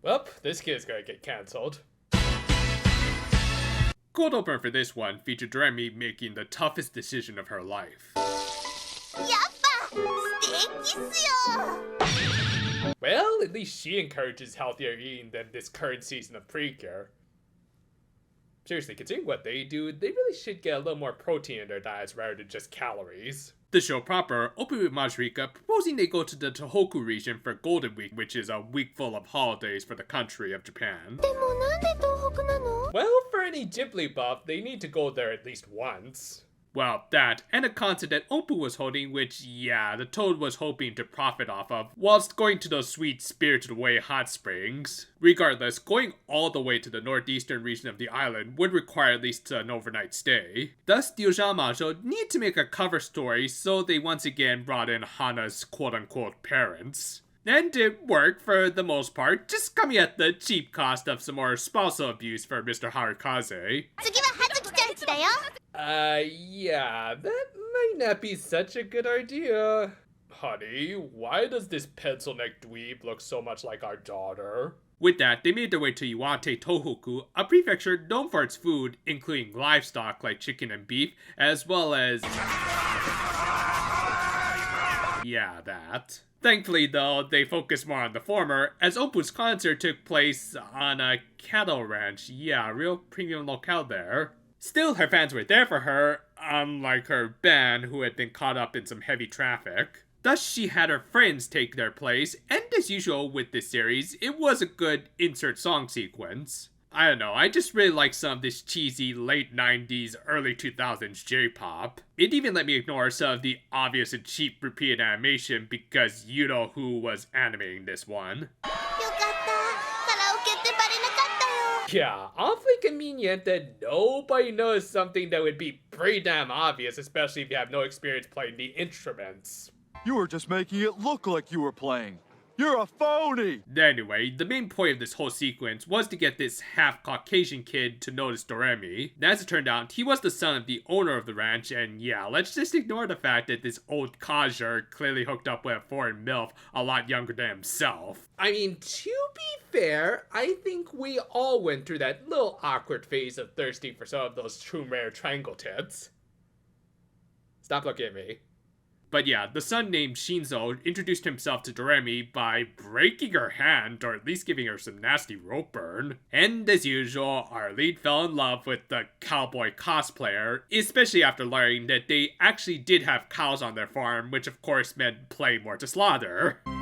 Well, this kid's gonna get cancelled. Cold opener for this one featured Doremi making the toughest decision of her life. Well, at least she encourages healthier eating than this current season of Precure. Seriously, considering what they do, they really should get a little more protein in their diets rather than just calories. The show proper opened with Majorika proposing they go to the Tohoku region for Golden Week, which is a week full of holidays for the country of Japan. Well, for any Ghibli buff, they need to go there at least once. Well, that, and a concert that Oppo was holding, which, yeah, the Toad was hoping to profit off of, whilst going to those sweet Spirited Away hot springs. Regardless, going all the way to the northeastern region of the island would require at least an overnight stay. Thus, the Ojamajo need to make a cover story, so they once again brought in Hana's quote-unquote parents. And it worked for the most part, just coming at the cheap cost of some more spousal abuse for Mr. Harukaze. Yeah, that might not be such a good idea. Honey, why does this pencil-neck dweeb look so much like our daughter? With that, they made their way to Iwate Tohoku, a prefecture known for its food, including livestock like chicken and beef, as well as... yeah, that. Thankfully, though, they focused more on the former, as Oppo's concert took place on a cattle ranch. Yeah, real premium locale there. Still, her fans were there for her, unlike her band, who had been caught up in some heavy traffic. Thus, she had her friends take their place, and as usual with this series, it was a good insert song sequence. I don't know, I just really like some of this cheesy late 90s, early 2000s J-pop. It even let me ignore some of the obvious and cheap repeated animation because you know who was animating this one. Yeah, awfully convenient that nobody knows something that would be pretty damn obvious, especially if you have no experience playing the instruments. You were just making it look like you were playing. You're a phony! Anyway, the main point of this whole sequence was to get this half-Caucasian kid to notice Doremi. As it turned out, he was the son of the owner of the ranch, and yeah, let's just ignore the fact that this old codger clearly hooked up with a foreign MILF a lot younger than himself. I mean, to be fair, I think we all went through that little awkward phase of thirsting for some of those true rare triangle tits. Stop looking at me. But yeah, the son named Shinzo introduced himself to Doremi by breaking her hand, or at least giving her some nasty rope burn. And as usual, our lead fell in love with the cowboy cosplayer, especially after learning that they actually did have cows on their farm, which of course meant playing more to slaughter. I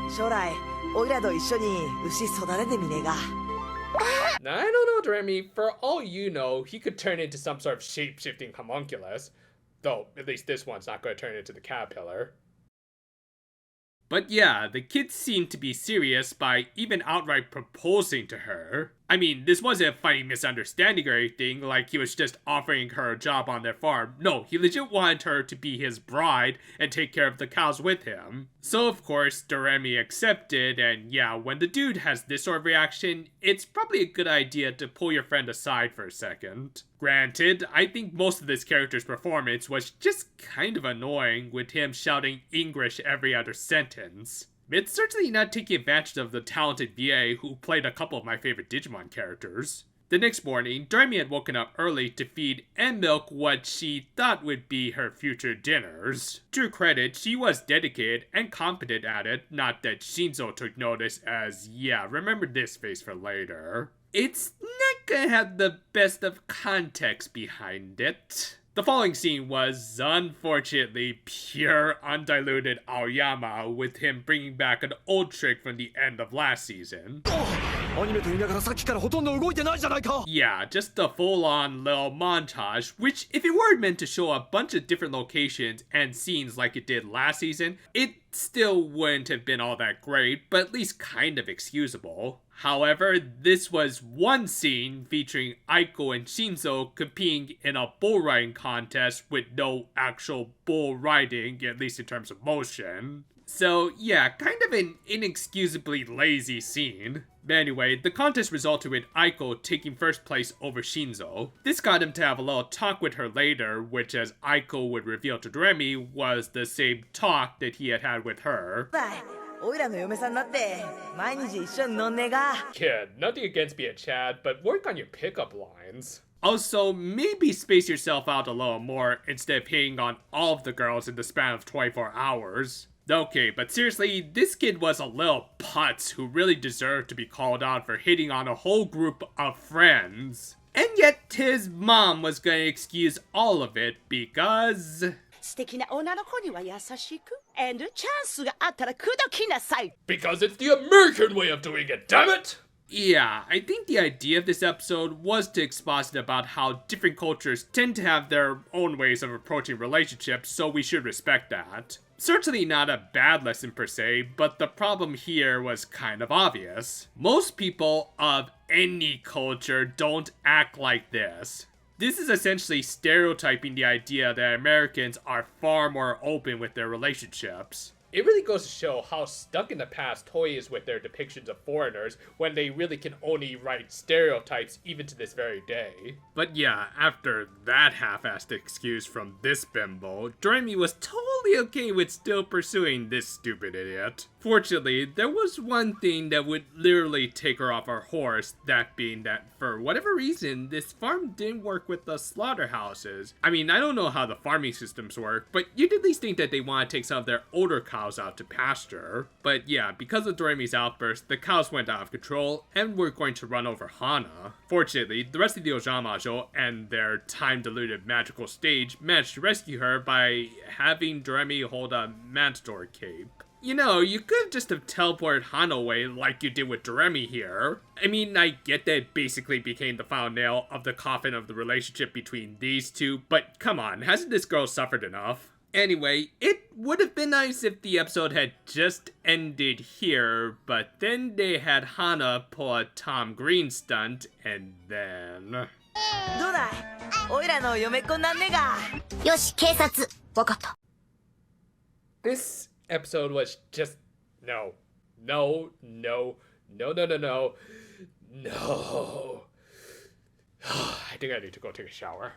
don't know, Doremi, for all you know, he could turn into some sort of shape-shifting homunculus. Though, at least this one's not going to turn into the caterpillar. But yeah, the kid seemed to be serious by even outright proposing to her. I mean, this wasn't a funny misunderstanding or anything, like he was just offering her a job on their farm. No, he legit wanted her to be his bride and take care of the cows with him. So of course, Doremi accepted, and yeah, when the dude has this sort of reaction, it's probably a good idea to pull your friend aside for a second. Granted, I think most of this character's performance was just kind of annoying, with him shouting English every other sentence. It's certainly not taking advantage of the talented VA who played a couple of my favorite Digimon characters. The next morning, Doremi had woken up early to feed and milk what she thought would be her future dinners. To her credit, she was dedicated and competent at it, not that Shinzo took notice as, yeah, remember this face for later. It's not gonna have the best of context behind it. The following scene was, unfortunately, pure undiluted Aoyama, with him bringing back an old trick from the end of last season. Yeah, just a full-on little montage, which if it were meant to show a bunch of different locations and scenes like it did last season, it still wouldn't have been all that great, but at least kind of excusable. However, this was one scene featuring Aiko and Shinzo competing in a bull riding contest with no actual bull riding, at least in terms of motion. So yeah, kind of an inexcusably lazy scene. But anyway, the contest resulted with Aiko taking first place over Shinzo. This got him to have a little talk with her later, which as Aiko would reveal to Doremi was the same talk that he had had with her. おいらの嫁さんになって毎日一緒に飲んねえか。 Kid, nothing against being Chad, but work on your pickup lines. Also, maybe space yourself out a little more instead of hitting on all of the girls in the span of 24 hours. Okay, but seriously, this kid was a little putz who really deserved to be called out for hitting on a whole group of friends. And yet his mom was gonna excuse all of it because... 素敵な女の子には優しく、and チャンスがあったら口説きなさい。 Because it's the American way of doing it, damn it! Yeah, I think the idea of this episode was to exposit about how different cultures tend to have their own ways of approaching relationships, so we should respect that. Certainly not a bad lesson per se, but the problem here was kind of obvious. Most people of any culture don't act like this. This is essentially stereotyping the idea that Americans are far more open with their relationships. It really goes to show how stuck in the past Toei is with their depictions of foreigners when they really can only write stereotypes even to this very day. But yeah, after that half-assed excuse from this bimbo, Doremi was totally okay with still pursuing this stupid idiot. Fortunately, there was one thing that would literally take her off her horse, that being that for whatever reason, this farm didn't work with the slaughterhouses. I mean, I don't know how the farming systems work, but you'd at least think that they want to take some of their older cows out to pasture. But yeah, because of Doremi's outburst, the cows went out of control and were going to run over Hana. Fortunately, the rest of the Ojamajo and their time-diluted magical stage managed to rescue her by having Doremi hold a matador cape. You know, you could just have teleported Hana away like you did with Doremi here. I mean, I get that it basically became the final nail of the coffin of the relationship between these two, but come on, hasn't this girl suffered enough? Anyway, it would have been nice if the episode had just ended here, but then they had Hana pull a Tom Green stunt, and then... どうだい、おいらの嫁っ子になんねえか。よし、警察。わかった。 This episode was just... No. No. No. No, no, no, no. No. I think I need to go take a shower.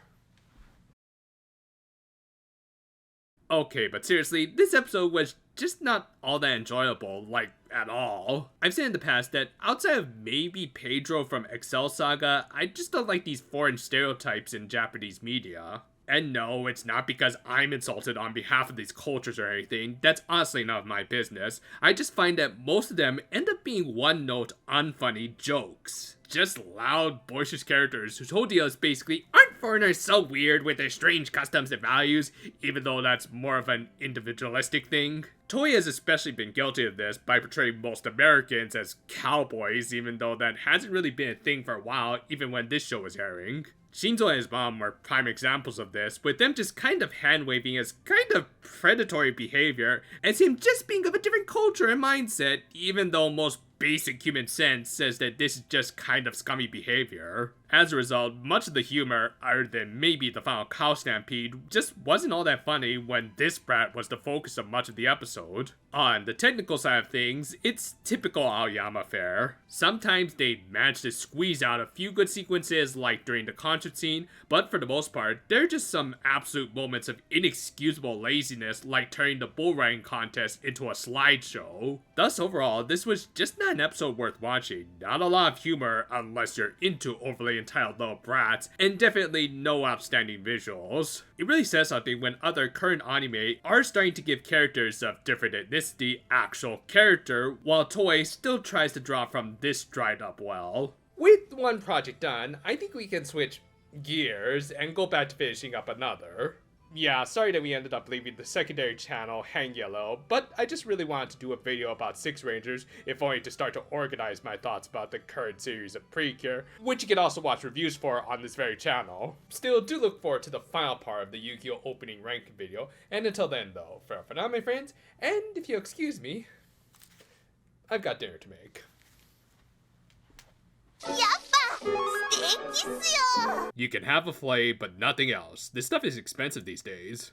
Okay, but seriously, this episode was just not all that enjoyable, like, at all. I've said in the past that outside of maybe Pedro from Excel Saga, I just don't like these foreign stereotypes in Japanese media. And no, it's not because I'm insulted on behalf of these cultures or anything. That's honestly none of my business. I just find that most of them end up being one-note, unfunny jokes. Just loud, boisterous characters whose whole deal is basically, aren't foreigners so weird with their strange customs and values, even though that's more of an individualistic thing? Toei has especially been guilty of this by portraying most Americans as cowboys, even though that hasn't really been a thing for a while, even when this show was airing. Shinzo and his mom were prime examples of this, with them just kind of hand-waving as kind of predatory behavior, as him just being of a different culture and mindset, even though most basic human sense says that this is just kind of scummy behavior. As a result, much of the humor, other than maybe the final cow stampede, just wasn't all that funny when this brat was the focus of much of the episode. On the technical side of things, it's typical Aoyama fare. Sometimes they manage to squeeze out a few good sequences like during the concert scene, but for the most part, there are just some absolute moments of inexcusable laziness like turning the bull riding contest into a slideshow. Thus overall, this was just not an episode worth watching. Not a lot of humor unless you're into overly entitled little brats, and definitely no outstanding visuals. It really says something when other current anime are starting to give characters of different ethnicity actual character, while Toei still tries to draw from this dried up well. With one project done, I think we can switch gears and go back to finishing up another. Yeah, sorry that we ended up leaving the secondary channel hanging a little, but I just really wanted to do a video about Six Rangers, if only to start to organize my thoughts about the current series of Precure, which you can also watch reviews for on this very channel. Still, do look forward to the final part of the Yu-Gi-Oh! Opening ranking video, and until then though, for now my friends, and if you'll excuse me, I've got dinner to make. やっぱ素敵っすよ。 You can have a filet, but nothing else. This stuff is expensive these days.